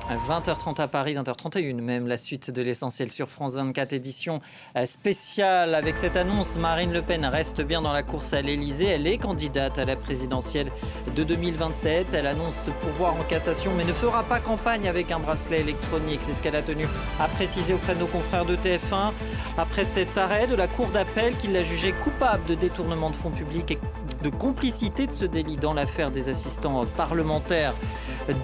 20h30 à Paris, 20h31 même, la suite de l'essentiel sur France 24, édition spéciale. Avec cette annonce, Marine Le Pen reste bien dans la course à l'Elysée. Elle est candidate à la présidentielle de 2027. Elle annonce se pourvoir en cassation, mais ne fera pas campagne avec un bracelet électronique. C'est ce qu'elle a tenu à préciser auprès de nos confrères de TF1. Après cet arrêt de la Cour d'appel qui l'a jugée coupable de détournement de fonds publics et de complicité de ce délit dans l'affaire des assistants parlementaires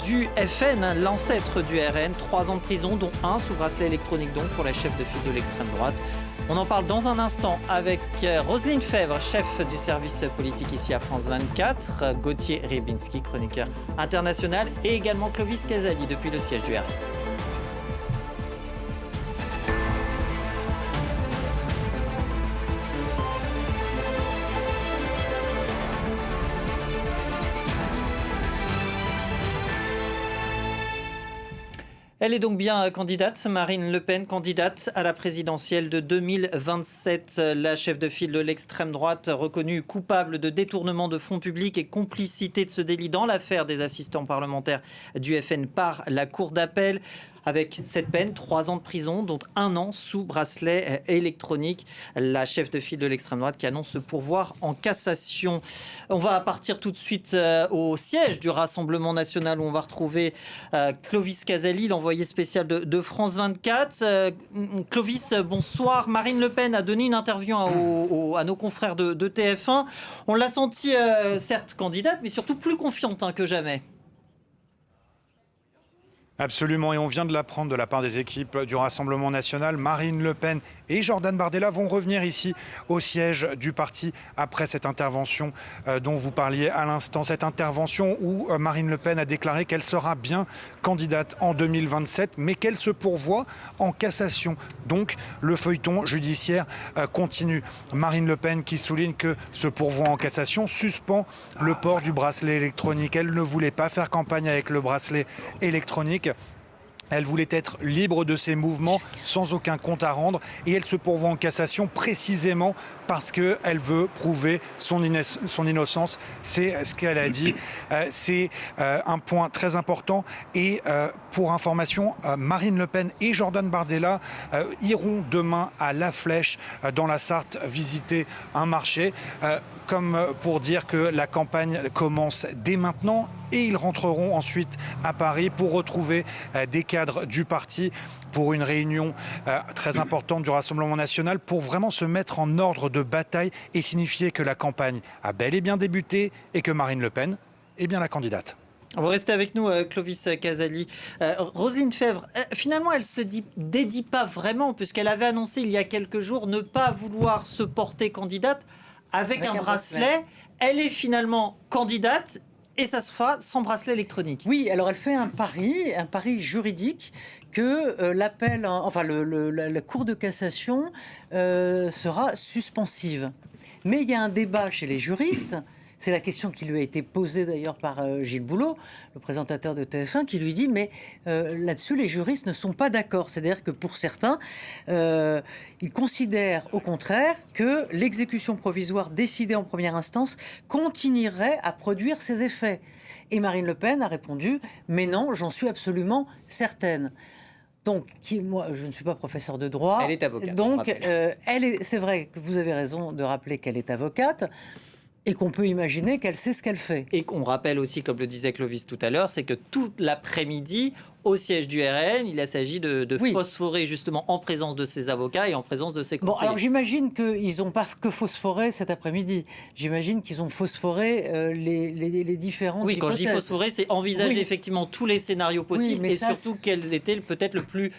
du FN, l'ancêtre du RN. 3 ans de prison, dont 1 sous bracelet électronique donc pour la chef de file de l'extrême droite. On en parle dans un instant avec Roselyne Fèvre, chef du service politique ici à France 24, Gauthier Rybinski, chroniqueur international, et également Clovis Casali depuis le siège du RN. Elle est donc bien candidate, Marine Le Pen, candidate à la présidentielle de 2027. La chef de file de l'extrême droite, reconnue coupable de détournement de fonds publics et complicité de ce délit dans l'affaire des assistants parlementaires du FN par la Cour d'appel. Avec cette peine, 3 ans de prison, dont 1 an sous bracelet électronique. La chef de file de l'extrême droite qui annonce se pourvoir en cassation. On va partir tout de suite au siège du Rassemblement national où on va retrouver Clovis Casali, l'envoyé spécial de France 24. Clovis, bonsoir. Marine Le Pen a donné une interview à nos confrères de TF1. On l'a sentie, certes candidate, mais surtout plus confiante que jamais. Absolument, et on vient de l'apprendre de la part des équipes du Rassemblement national. Marine Le Pen et Jordan Bardella vont revenir ici au siège du parti après cette intervention dont vous parliez à l'instant. Cette intervention où Marine Le Pen a déclaré qu'elle sera bien candidate en 2027, mais qu'elle se pourvoit en cassation. Donc le feuilleton judiciaire continue. Marine Le Pen qui souligne que ce pourvoi en cassation suspend le port du bracelet électronique. Elle ne voulait pas faire campagne avec le bracelet électronique. Elle voulait être libre de ses mouvements sans aucun compte à rendre et elle se pourvoit en cassation précisément parce qu'elle veut prouver son innocence. C'est ce qu'elle a dit. C'est un point très important. Et pour information, Marine Le Pen et Jordan Bardella iront demain à La Flèche dans la Sarthe visiter un marché comme pour dire que la campagne commence dès maintenant. Et ils rentreront ensuite à Paris pour retrouver des cadres du parti pour une réunion très importante du Rassemblement national pour vraiment se mettre en ordre de bataille et signifier que la campagne a bel et bien débuté et que Marine Le Pen est bien la candidate. Vous restez avec nous, Clovis Casali. Roselyne Fèvre, finalement, elle ne se dédie pas vraiment, puisqu'elle avait annoncé il y a quelques jours ne pas vouloir se porter candidate avec un bracelet. Elle est finalement candidate. Et ça se fera sans bracelet électronique. Oui, alors elle fait un pari juridique que l'appel, enfin la Cour de cassation sera suspensive. Mais il y a un débat chez les juristes. C'est la question qui lui a été posée d'ailleurs par Gilles Boulot, le présentateur de TF1, qui lui dit mais là-dessus les juristes ne sont pas d'accord. C'est-à-dire que pour certains, ils considèrent au contraire que l'exécution provisoire décidée en première instance continuerait à produire ses effets. Et Marine Le Pen a répondu mais non, j'en suis absolument certaine. Donc, moi, je ne suis pas professeur de droit. Elle est avocate. Donc, c'est vrai que vous avez raison de rappeler qu'elle est avocate. Et qu'on peut imaginer qu'elle sait ce qu'elle fait. Et qu'on rappelle aussi, comme le disait Clovis tout à l'heure, c'est que toute l'après-midi, au siège du RN, il s'agit de phosphorer justement en présence de ses avocats et en présence de ses conseillers. Bon, alors j'imagine qu'ils n'ont pas que phosphoré cet après-midi. J'imagine qu'ils ont phosphoré les différentes hypothèses. Quand je dis phosphorer, c'est envisager effectivement tous les scénarios possibles et ça, surtout quels étaient peut-être le plus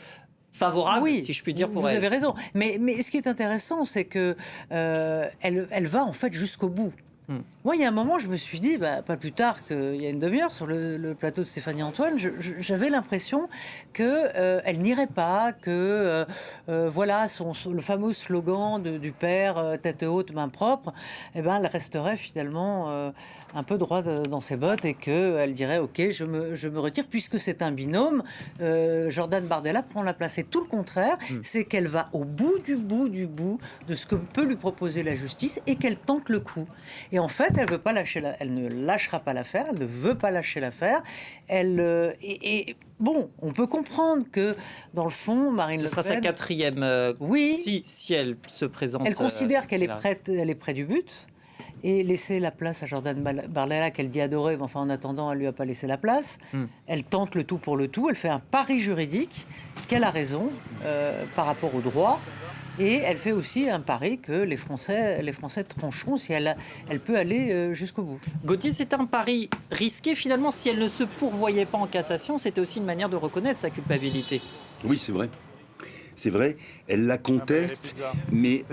favorable, si je puis dire, pour elle. Vous avez raison. Mais ce qui est intéressant, c'est que elle va en fait jusqu'au bout. Moi, il y a un moment, je me suis dit, pas plus tard qu'il y a une demi-heure, sur le plateau de Stéphanie Antoine, j'avais l'impression qu'elle n'irait pas, que voilà, le fameux slogan du père, tête haute, main propre, elle resterait finalement un peu droit dans ses bottes et qu'elle dirait, ok, je me retire, puisque c'est un binôme. Jordan Bardella prend la place. Et tout le contraire, c'est qu'elle va au bout du bout de ce que peut lui proposer la justice et qu'elle tente le coup. Et en fait, candidate, elle ne lâchera pas l'affaire, elle ne veut pas lâcher l'affaire. Bon, on peut comprendre que, dans le fond, Marine Le Pen... Ce sera sa quatrième, oui, si elle se présente. Elle considère qu'elle est près du but. Et laisser la place à Jordan Bardella, qu'elle dit adorer, mais enfin en attendant, elle ne lui a pas laissé la place. Elle tente le tout pour le tout, elle fait un pari juridique, qu'elle a raison par rapport au droit. Et elle fait aussi un pari que les Français trancheront si elle peut aller jusqu'au bout. Gauthier, c'est un pari risqué. Finalement, si elle ne se pourvoyait pas en cassation, c'était aussi une manière de reconnaître sa culpabilité. Oui, c'est vrai. C'est vrai, elle la conteste, mais...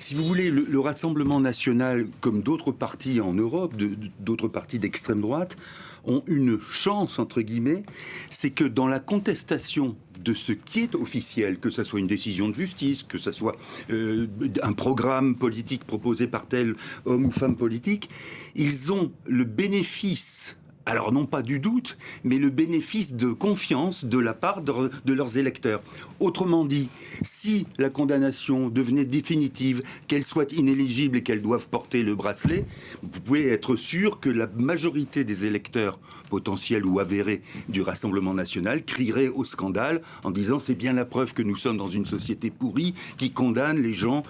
Si vous voulez, le Rassemblement national, comme d'autres partis en Europe, d'autres partis d'extrême droite, ont une chance, entre guillemets, c'est que dans la contestation de ce qui est officiel, que ce soit une décision de justice, que ce soit un programme politique proposé par tel homme ou femme politique, ils ont le bénéfice... Alors non pas du doute, mais le bénéfice de confiance de la part de leurs électeurs. Autrement dit, si la condamnation devenait définitive, qu'elle soit inéligible et qu'elle doive porter le bracelet, vous pouvez être sûr que la majorité des électeurs potentiels ou avérés du Rassemblement national crieraient au scandale en disant c'est bien la preuve que nous sommes dans une société pourrie qui condamne les gens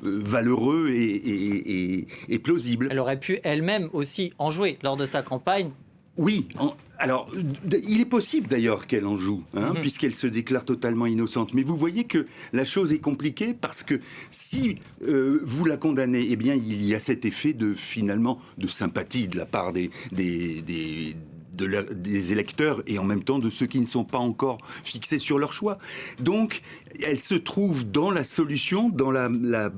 valeureux et plausibles. Elle aurait pu elle-même aussi en jouer lors de sa campagne. Oui, alors il est possible d'ailleurs qu'elle en joue, puisqu'elle se déclare totalement innocente. Mais vous voyez que la chose est compliquée parce que si vous la condamnez, eh bien il y a cet effet de sympathie de la part des électeurs et en même temps de ceux qui ne sont pas encore fixés sur leur choix. Donc elle se trouve dans la solution, dans la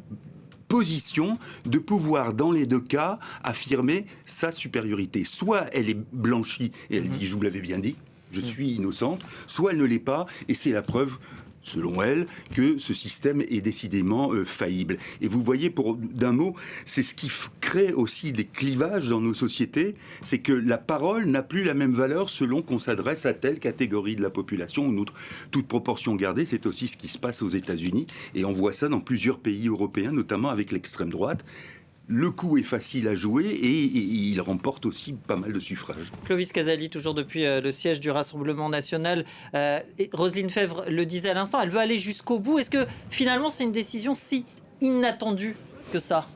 position de pouvoir, dans les deux cas, affirmer sa supériorité. Soit elle est blanchie et elle dit « je vous l'avais bien dit, je suis innocente », soit elle ne l'est pas et c'est la preuve, selon elle, que ce système est décidément faillible. Et vous voyez, d'un mot, c'est ce qui crée aussi des clivages dans nos sociétés, c'est que la parole n'a plus la même valeur selon qu'on s'adresse à telle catégorie de la population ou une autre. Toute proportion gardée, c'est aussi ce qui se passe aux États-Unis, et on voit ça dans plusieurs pays européens, notamment avec l'extrême droite. Le coup est facile à jouer et il remporte aussi pas mal de suffrages. Clovis Casali, toujours depuis le siège du Rassemblement national. Roselyne Febvre le disait à l'instant, elle veut aller jusqu'au bout. Est-ce que finalement c'est une décision si inattendue que ça ?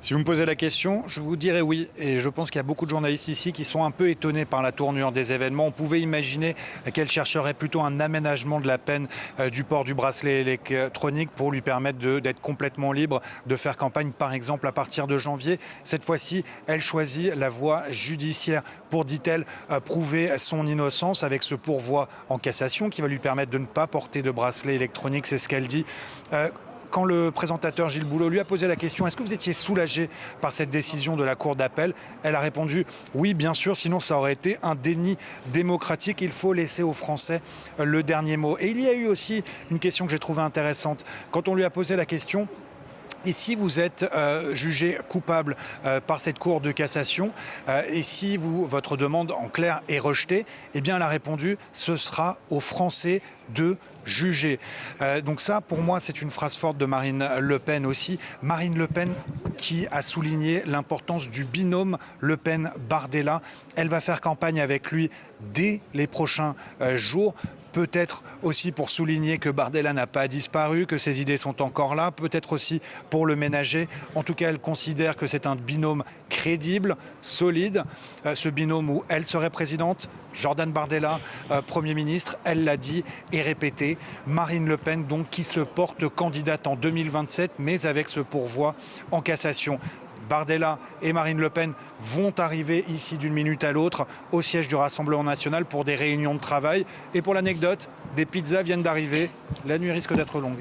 Si vous me posez la question, je vous dirais oui. Et je pense qu'il y a beaucoup de journalistes ici qui sont un peu étonnés par la tournure des événements. On pouvait imaginer qu'elle chercherait plutôt un aménagement de la peine du port du bracelet électronique pour lui permettre d'être complètement libre, de faire campagne par exemple à partir de janvier. Cette fois-ci, elle choisit la voie judiciaire pour, dit-elle, prouver son innocence avec ce pourvoi en cassation qui va lui permettre de ne pas porter de bracelet électronique. C'est ce qu'elle dit. Quand le présentateur Gilles Boulot lui a posé la question « Est-ce que vous étiez soulagé par cette décision de la Cour d'appel ?» Elle a répondu « Oui, bien sûr, sinon ça aurait été un déni démocratique. Il faut laisser aux Français le dernier mot. » Et il y a eu aussi une question que j'ai trouvée intéressante. Quand on lui a posé la question « Et si vous êtes jugé coupable par cette Cour de cassation, et si votre demande en clair est rejetée, eh bien elle a répondu « Ce sera aux Français de juger ». Donc ça, pour moi, c'est une phrase forte de Marine Le Pen aussi. Marine Le Pen qui a souligné l'importance du binôme Le Pen-Bardella. Elle va faire campagne avec lui dès les prochains jours. Peut-être aussi pour souligner que Bardella n'a pas disparu, que ses idées sont encore là, peut-être aussi pour le ménager. En tout cas, elle considère que c'est un binôme crédible, solide. Ce binôme où elle serait présidente, Jordan Bardella, Premier ministre, elle l'a dit et répété. Marine Le Pen, donc, qui se porte candidate en 2027, mais avec ce pourvoi en cassation. Bardella et Marine Le Pen vont arriver ici d'une minute à l'autre au siège du Rassemblement national pour des réunions de travail. Et pour l'anecdote, des pizzas viennent d'arriver. La nuit risque d'être longue.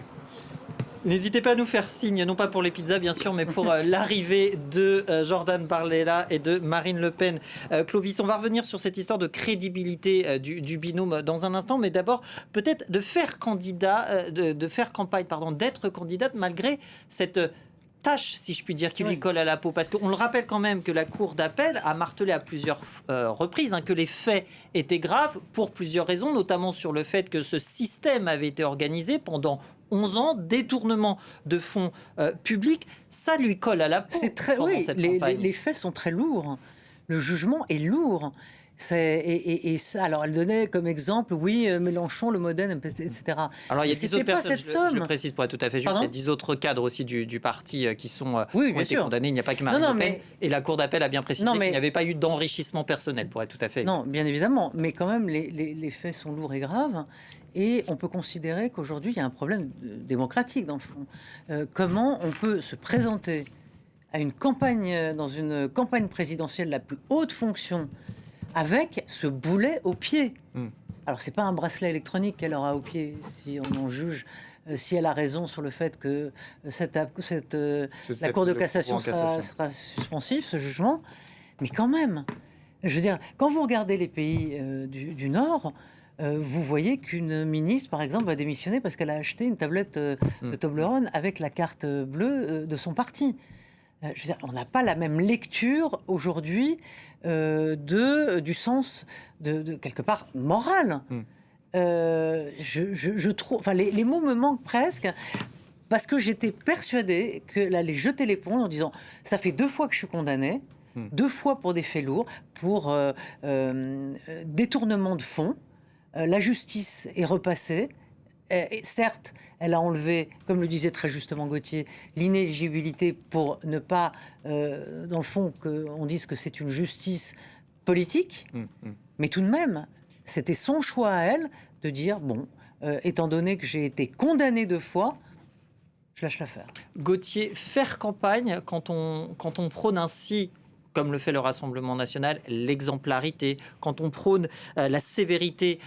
N'hésitez pas à nous faire signe, non pas pour les pizzas bien sûr, mais pour l'arrivée de Jordan Bardella et de Marine Le Pen. Clovis, on va revenir sur cette histoire de crédibilité du binôme dans un instant, mais d'abord peut-être de faire campagne, d'être candidate malgré cette tâche, si je puis dire, qui lui colle à la peau. Parce qu'on le rappelle quand même que la Cour d'appel a martelé à plusieurs reprises que les faits étaient graves pour plusieurs raisons, notamment sur le fait que ce système avait été organisé pendant 11 ans, détournement de fonds publics, ça lui colle à la peau. C'est très, pendant oui, cette campagne. les faits sont très lourds. Le jugement est lourd. Et ça, alors elle donnait comme exemple, oui, Mélenchon, le Modène, etc. Alors il y a 10 autres personnes, je le somme. précise pour être tout à fait juste, il y a 10 autres cadres aussi du parti qui ont bien été sûr. condamnés, il n'y a pas que Marine Le Pen. Et la Cour d'appel a bien précisé qu'il n'y avait pas eu d'enrichissement personnel, pour être tout à fait. Non, bien évidemment, mais quand même, les faits sont lourds et graves. Et on peut considérer qu'aujourd'hui, il y a un problème démocratique, dans le fond. Comment on peut se présenter à une campagne, dans une campagne présidentielle, la plus haute fonction, avec ce boulet au pied. Alors, c'est pas un bracelet électronique qu'elle aura au pied, si on en juge, si elle a raison sur le fait que la Cour de cassation sera suspensive, ce jugement. Mais quand même, je veux dire, quand vous regardez les pays du Nord, vous voyez qu'une ministre, par exemple, va démissionner parce qu'elle a acheté une tablette de Toblerone avec la carte bleue de son parti. Je veux dire, on n'a pas la même lecture aujourd'hui du sens de quelque part moral. Je trouve, enfin, les mots me manquent presque parce que j'étais persuadée qu'elle allait jeter l'éponge en disant ça fait 2 fois que je suis condamnée, 2 fois pour des faits lourds, pour détournement de fonds. La justice est repassée. Et certes, elle a enlevé, comme le disait très justement Gauthier, l'inéligibilité pour ne pas, dans le fond, qu'on dise que c'est une justice politique. Mais tout de même, c'était son choix à elle de dire, bon, étant donné que j'ai été condamné 2 fois, je lâche l'affaire. Gauthier, faire campagne, quand on prône ainsi, comme le fait le Rassemblement national, l'exemplarité, quand on prône la sévérité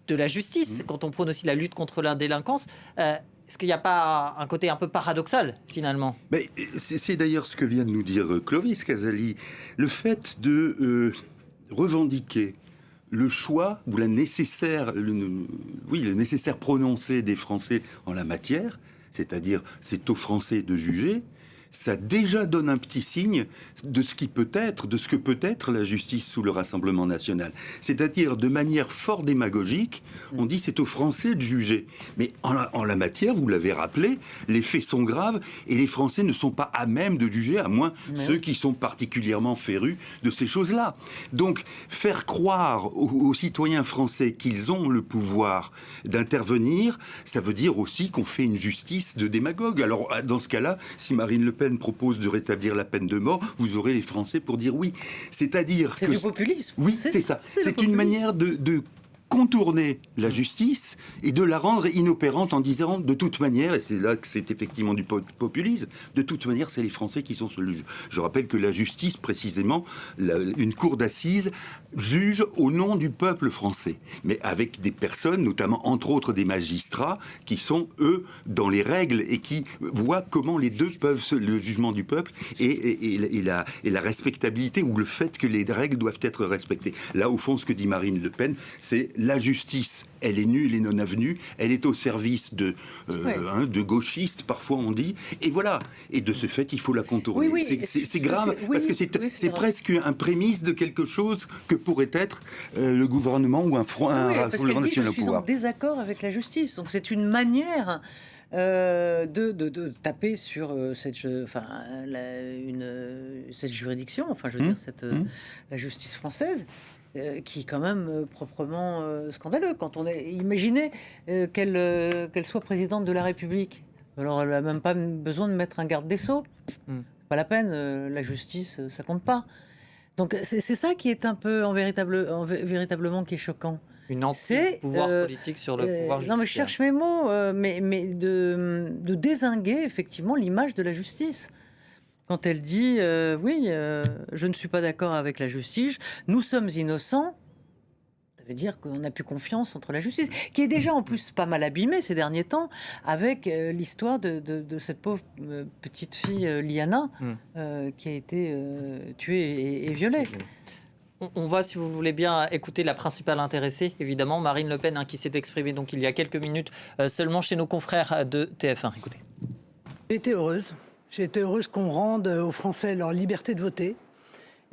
de la justice, quand on prône aussi la lutte contre la délinquance, est-ce qu'il n'y a pas un côté un peu paradoxal, finalement ? Mais c'est d'ailleurs ce que vient de nous dire Clovis Casali. Le fait de revendiquer le choix ou le nécessaire prononcé des Français en la matière, c'est-à-dire c'est aux Français de juger, ça déjà donne un petit signe de ce que peut être la justice sous le Rassemblement national. C'est-à-dire, de manière fort démagogique, on dit c'est aux Français de juger. Mais en la matière, vous l'avez rappelé, les faits sont graves et les Français ne sont pas à même de juger, à moins ceux qui sont particulièrement férus de ces choses-là. Donc, faire croire aux citoyens français qu'ils ont le pouvoir d'intervenir, ça veut dire aussi qu'on fait une justice de démagogue. Alors, dans ce cas-là, si Marine Le Pen propose de rétablir la peine de mort, vous aurez les Français pour dire oui. C'est-à-dire que... C'est du populisme. Oui, c'est ça. C'est une manière de contourner la justice et de la rendre inopérante en disant de toute manière, et c'est là que c'est effectivement du populisme, de toute manière c'est les Français qui sont sur le juge. Je rappelle que la justice, précisément, une cour d'assises juge au nom du peuple français, mais avec des personnes, notamment entre autres des magistrats, qui sont eux dans les règles et qui voient comment les deux peuvent, le jugement du peuple et la respectabilité ou le fait que les règles doivent être respectées. Là, au fond, ce que dit Marine Le Pen, c'est la justice, elle est nulle et non avenue, elle est au service de gauchistes, parfois on dit, et voilà. Et de ce fait, il faut la contourner. C'est grave, parce que c'est presque un prémisse de quelque chose que pourrait être le gouvernement ou un Rassemblement national au pouvoir. Je suis en désaccord avec la justice, donc c'est une manière... de taper sur cette juridiction, enfin je veux dire la justice française, qui est quand même proprement scandaleux. Quand on est, imaginez qu'elle soit présidente de la République, alors elle n'a même pas besoin de mettre un garde des Sceaux. Pas la peine, la justice, ça compte pas. Donc c'est ça qui est un peu véritablement qui est choquant. Une anti-pouvoir politique sur le pouvoir judiciaire. Non, mais je cherche mes mots, mais de dézinguer effectivement l'image de la justice. Quand elle dit je ne suis pas d'accord avec la justice, nous sommes innocents, ça veut dire qu'on n'a plus confiance entre la justice, qui est déjà en plus pas mal abîmée ces derniers temps, avec l'histoire de cette pauvre petite fille Liana, qui a été tuée et violée. On va, si vous voulez bien, écouter la principale intéressée, évidemment, Marine Le Pen, qui s'est exprimée donc il y a quelques minutes seulement chez nos confrères de TF1. Écoutez. J'ai été heureuse. J'ai été heureuse qu'on rende aux Français leur liberté de voter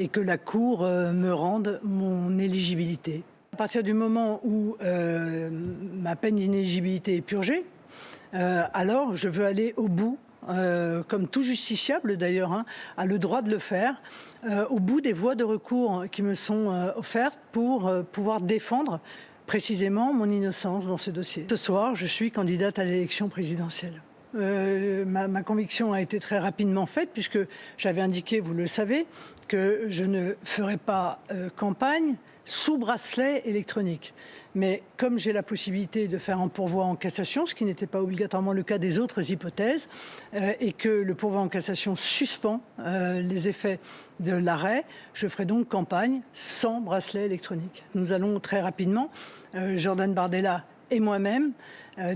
et que la Cour me rende mon éligibilité. À partir du moment où ma peine d'inéligibilité est purgée, alors je veux aller au bout. Comme tout justiciable d'ailleurs, a le droit de le faire, au bout des voies de recours qui me sont offertes pour pouvoir défendre précisément mon innocence dans ce dossier. Ce soir, je suis candidate à l'élection présidentielle. Ma conviction a été très rapidement faite puisque j'avais indiqué, vous le savez, que je ne ferai pas campagne sous bracelet électronique. Mais comme j'ai la possibilité de faire un pourvoi en cassation, ce qui n'était pas obligatoirement le cas des autres hypothèses, et que le pourvoi en cassation suspend les effets de l'arrêt, je ferai donc campagne sans bracelet électronique. Nous allons très rapidement, Jordan Bardella et moi-même,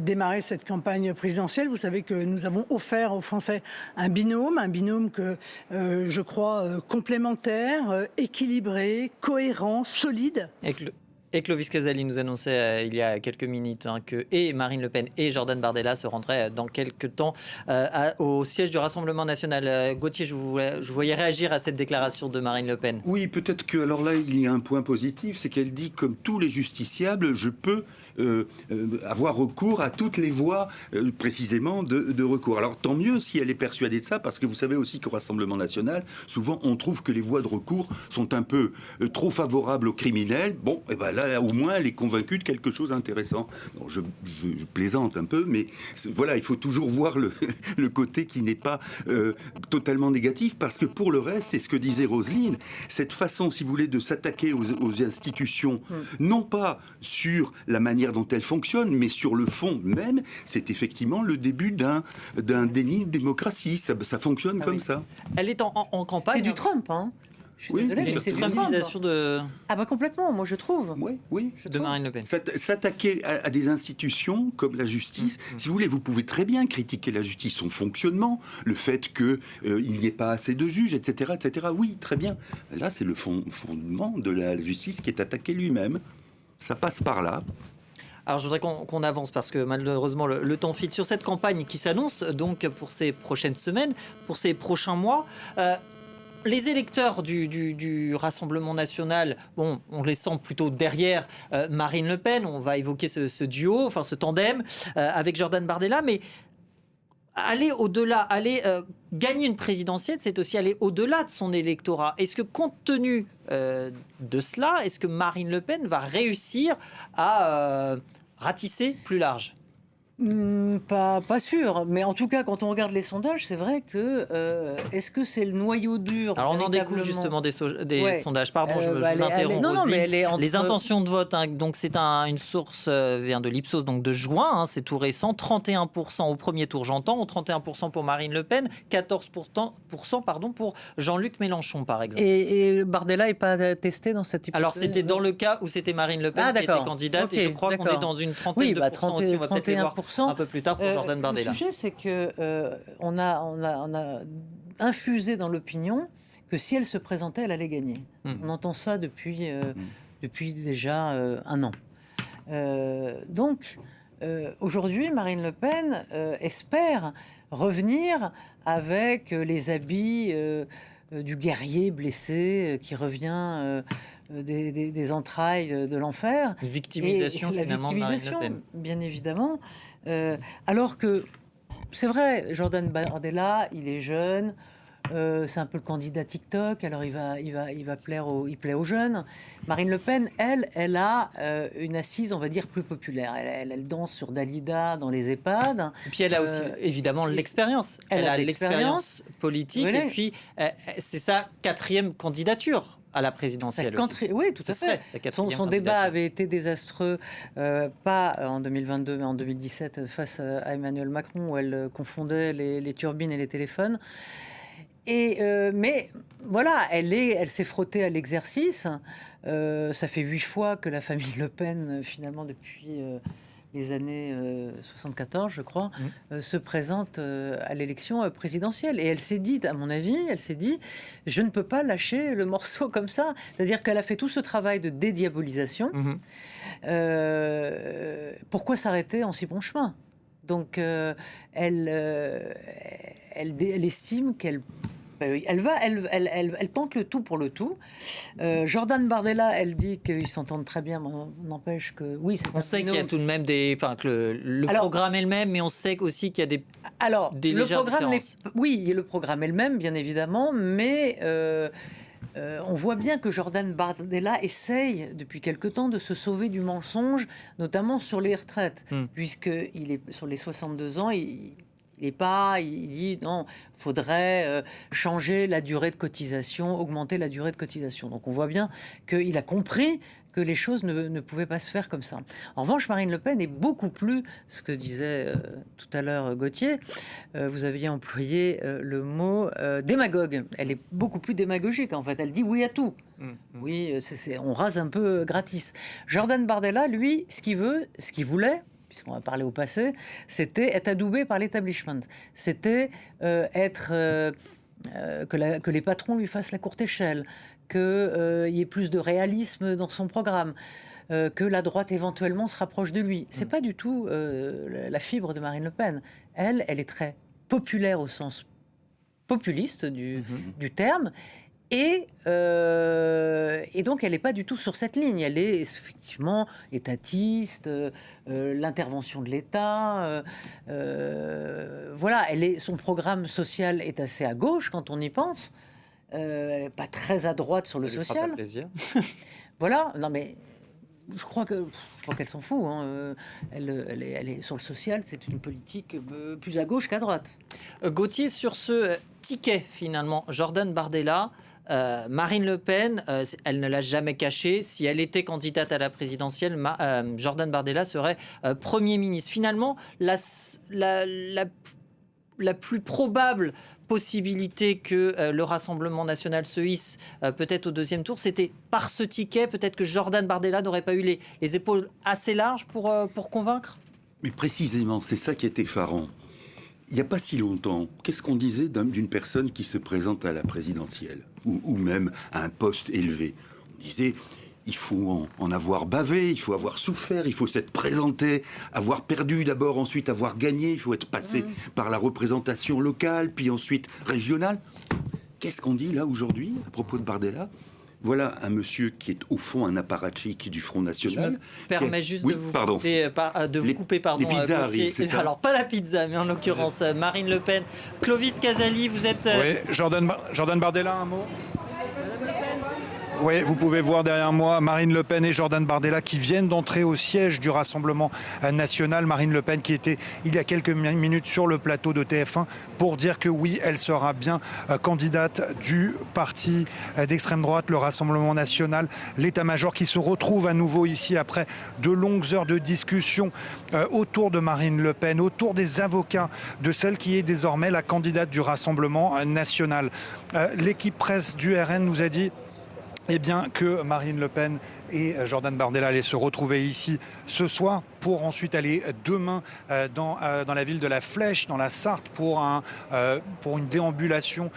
démarrer cette campagne présidentielle. Vous savez que nous avons offert aux Français un binôme que je crois complémentaire, équilibré, cohérent, solide. Et Clovis Casali nous annonçait il y a quelques minutes que et Marine Le Pen et Jordan Bardella se rendraient dans quelques temps au siège du Rassemblement national. Gauthier, je vous voyais réagir à cette déclaration de Marine Le Pen. Oui, peut-être que, alors là, il y a un point positif, c'est qu'elle dit, comme tous les justiciables, je peux avoir recours à toutes les voies, précisément, de recours. Alors, tant mieux si elle est persuadée de ça, parce que vous savez aussi qu'au Rassemblement national, souvent, on trouve que les voies de recours sont un peu trop favorables aux criminels. Bon, et ben là, au moins, elle est convaincue de quelque chose d'intéressant. Donc, je plaisante un peu, mais voilà, il faut toujours voir le côté qui n'est pas totalement négatif, parce que pour le reste, c'est ce que disait Roselyne, cette façon, si vous voulez, de s'attaquer aux institutions, non pas sur la manière dont elles fonctionnent, mais sur le fond même, c'est effectivement le début d'un déni de démocratie. Ça fonctionne comme ça. Elle est en campagne. C'est du Trump, hein. Je suis désolée, mais c'est une trumpisation de... Ah bah complètement, moi je trouve. Oui. De Marine Le Pen. S'attaquer à des institutions comme la justice, si vous voulez, vous pouvez très bien critiquer la justice, son fonctionnement, le fait qu'il n'y ait pas assez de juges, etc., etc. Oui, très bien. Là, c'est le fondement de la justice qui est attaqué lui-même. Ça passe par là. Alors, je voudrais qu'on avance parce que malheureusement, le temps file sur cette campagne qui s'annonce donc pour ces prochaines semaines, pour ces prochains mois. Les électeurs du Rassemblement national, bon, on les sent plutôt derrière Marine Le Pen. On va évoquer ce duo, enfin ce tandem avec Jordan Bardella, mais aller au-delà, gagner une présidentielle, c'est aussi aller au-delà de son électorat. Est-ce que, compte tenu de cela, est-ce que Marine Le Pen va réussir à ratisser plus large ? Pas sûr, mais en tout cas, quand on regarde les sondages, c'est vrai que est-ce que c'est le noyau dur? Alors on en découvre justement des sondages. Pardon, je vous interromps. Non, mais elle est entre... Les intentions de vote, donc c'est une source vient de l'Ipsos, donc de juin, c'est tout récent. 31% au premier tour, j'entends, 31% pour Marine Le Pen, 14% pour Jean-Luc Mélenchon, par exemple. Et Bardella n'est pas testé dans cette hypothèse? Alors c'était dans le cas où c'était Marine Le Pen qui était candidate, et je crois qu'on est dans une trentaine de pourcents aussi. On va peut-être les voir un peu plus tard pour Jordan Bardella. Le sujet, c'est que on a infusé dans l'opinion que si elle se présentait, elle allait gagner. On entend ça depuis déjà un an. Donc, aujourd'hui, Marine Le Pen espère revenir avec les habits du guerrier blessé qui revient des entrailles de l'enfer. Victimisation, finalement, de Marine Le Pen. Bien évidemment. Alors que, c'est vrai, Jordan Bardella, il est jeune, c'est un peu le candidat TikTok, alors il plaît aux jeunes. Marine Le Pen, elle a une assise, on va dire, plus populaire. Elle danse sur Dalida dans les EHPAD. Et puis elle a aussi, évidemment, l'expérience. Elle a l'expérience politique, et puis c'est sa 4e candidature à la présidentielle. Oui, tout à fait. Son débat avait été désastreux, pas en 2022, mais en 2017, face à Emmanuel Macron, où elle confondait les turbines et les téléphones. Mais voilà, elle s'est frottée à l'exercice. Ça fait 8 fois que la famille Le Pen, finalement, depuis les années 74, je crois, se présente à l'élection présidentielle. Et elle s'est dit, à mon avis, je ne peux pas lâcher le morceau comme ça. C'est-à-dire qu'elle a fait tout ce travail de dédiabolisation. Pourquoi s'arrêter en si bon chemin? Donc, elle estime qu'elle Elle tente le tout pour le tout. Jordan Bardella, elle dit qu'ils s'entendent très bien, mais n'empêche que... Oui, on sait qu'il y a tout de même que le programme est le même, mais on sait aussi qu'il y a des légères différences. Oui, le programme est le même, bien évidemment, mais... on voit bien que Jordan Bardella essaye depuis quelque temps de se sauver du mensonge, notamment sur les retraites, puisqu'il est sur les 62 ans, il dit non, il faudrait changer la durée de cotisation, augmenter la durée de cotisation. Donc on voit bien qu'il a compris que les choses ne pouvaient pas se faire comme ça. En revanche, Marine Le Pen est beaucoup plus, ce que disait tout à l'heure Gauthier, vous aviez employé le mot démagogue. Elle est beaucoup plus démagogique en fait, elle dit oui à tout. Oui, on rase un peu gratis. Jordan Bardella, lui, ce qu'il voulait, puisqu'on va parler au passé, c'était être adoubé par l'établissement. C'était que les patrons lui fassent la courte échelle, qu'il y ait plus de réalisme dans son programme, que la droite éventuellement se rapproche de lui. C'est pas du tout la fibre de Marine Le Pen. Elle est très populaire au sens populiste du terme. Et donc, elle n'est pas du tout sur cette ligne. Elle est effectivement étatiste, l'intervention de l'État. Voilà, son programme social est assez à gauche quand on y pense. Pas très à droite sur le social. Ça lui fera pas plaisir. Voilà, non mais je crois qu'elle s'en fout. Hein. Elle est sur le social, c'est une politique plus à gauche qu'à droite. Gauthier, sur ce ticket finalement, Jordan Bardella, Marine Le Pen, elle ne l'a jamais caché. Si elle était candidate à la présidentielle, Jordan Bardella serait Premier ministre. Finalement, la plus probable possibilité que le Rassemblement national se hisse peut-être au deuxième tour, c'était par ce ticket. Peut-être que Jordan Bardella n'aurait pas eu les épaules assez larges pour convaincre. Mais précisément, c'est ça qui est effarant. Il n'y a pas si longtemps, qu'est-ce qu'on disait d'une personne qui se présente à la présidentielle ou même à un poste élevé? On disait, il faut en avoir bavé, il faut avoir souffert, il faut s'être présenté, avoir perdu d'abord, ensuite avoir gagné, il faut être passé par la représentation locale, puis ensuite régionale. Qu'est-ce qu'on dit là aujourd'hui à propos de Bardella? Voilà un monsieur qui est au fond un apparatchik du Front National. Je me permets juste de vous couper, les pizzas arrivent, c'est ça. Alors, pas la pizza, mais en l'occurrence, Marine Le Pen. Clovis Casali, vous êtes... Oui, Jordan Bardella, un mot. Oui, vous pouvez voir derrière moi Marine Le Pen et Jordan Bardella qui viennent d'entrer au siège du Rassemblement national. Marine Le Pen qui était il y a quelques minutes sur le plateau de TF1 pour dire que oui, elle sera bien candidate du parti d'extrême droite, le Rassemblement national, l'état-major qui se retrouve à nouveau ici après de longues heures de discussion autour de Marine Le Pen, autour des avocats de celle qui est désormais la candidate du Rassemblement national. L'équipe presse du RN nous a dit que Marine Le Pen et Jordan Bardella allaient se retrouver ici ce soir pour ensuite aller demain dans la ville de La Flèche, dans la Sarthe, pour une déambulation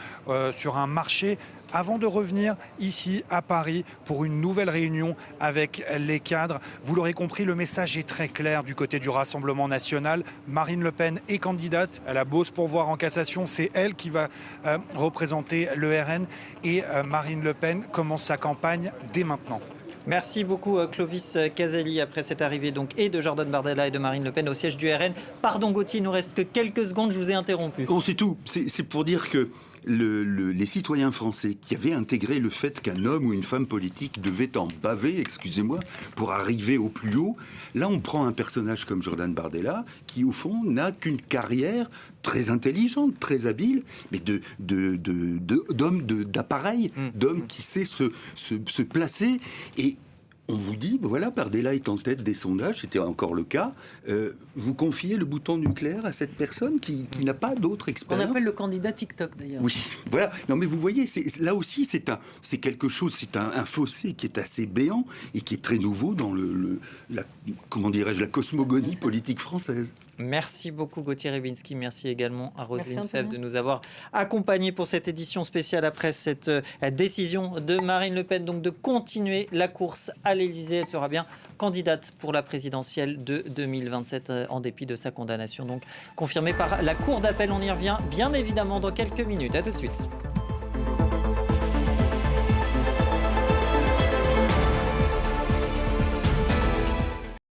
sur un marché, avant de revenir ici à Paris pour une nouvelle réunion avec les cadres. Vous l'aurez compris, le message est très clair du côté du Rassemblement national. Marine Le Pen est candidate, elle a beau se pourvoir en cassation, c'est elle qui va représenter le RN et Marine Le Pen commence sa campagne dès maintenant. Merci beaucoup Clovis Casali après cette arrivée donc et de Jordan Bardella et de Marine Le Pen au siège du RN. Pardon Gauthier, il nous reste que quelques secondes, je vous ai interrompu. Oh, c'est tout, c'est pour dire que les citoyens français qui avaient intégré le fait qu'un homme ou une femme politique devait en baver, excusez-moi, pour arriver au plus haut, là on prend un personnage comme Jordan Bardella qui au fond n'a qu'une carrière très intelligente, très habile, mais d'homme d'appareil, d'homme qui sait se placer. Et on vous dit, voilà, Bardella est en tête des sondages, c'était encore le cas. Vous confiez le bouton nucléaire à cette personne qui n'a pas d'autre expérience. On appelle le candidat TikTok d'ailleurs. Oui, voilà. Non, mais vous voyez, là aussi, c'est quelque chose, c'est un fossé qui est assez béant et qui est très nouveau dans la cosmogonie politique française. Merci beaucoup Gauthier Rybinski, merci également à Roselyne Febvre de nous avoir accompagnés pour cette édition spéciale après cette décision de Marine Le Pen donc de continuer la course à l'Élysée. Elle sera bien candidate pour la présidentielle de 2027 en dépit de sa condamnation donc confirmée par la Cour d'appel. On y revient bien évidemment dans quelques minutes. À tout de suite.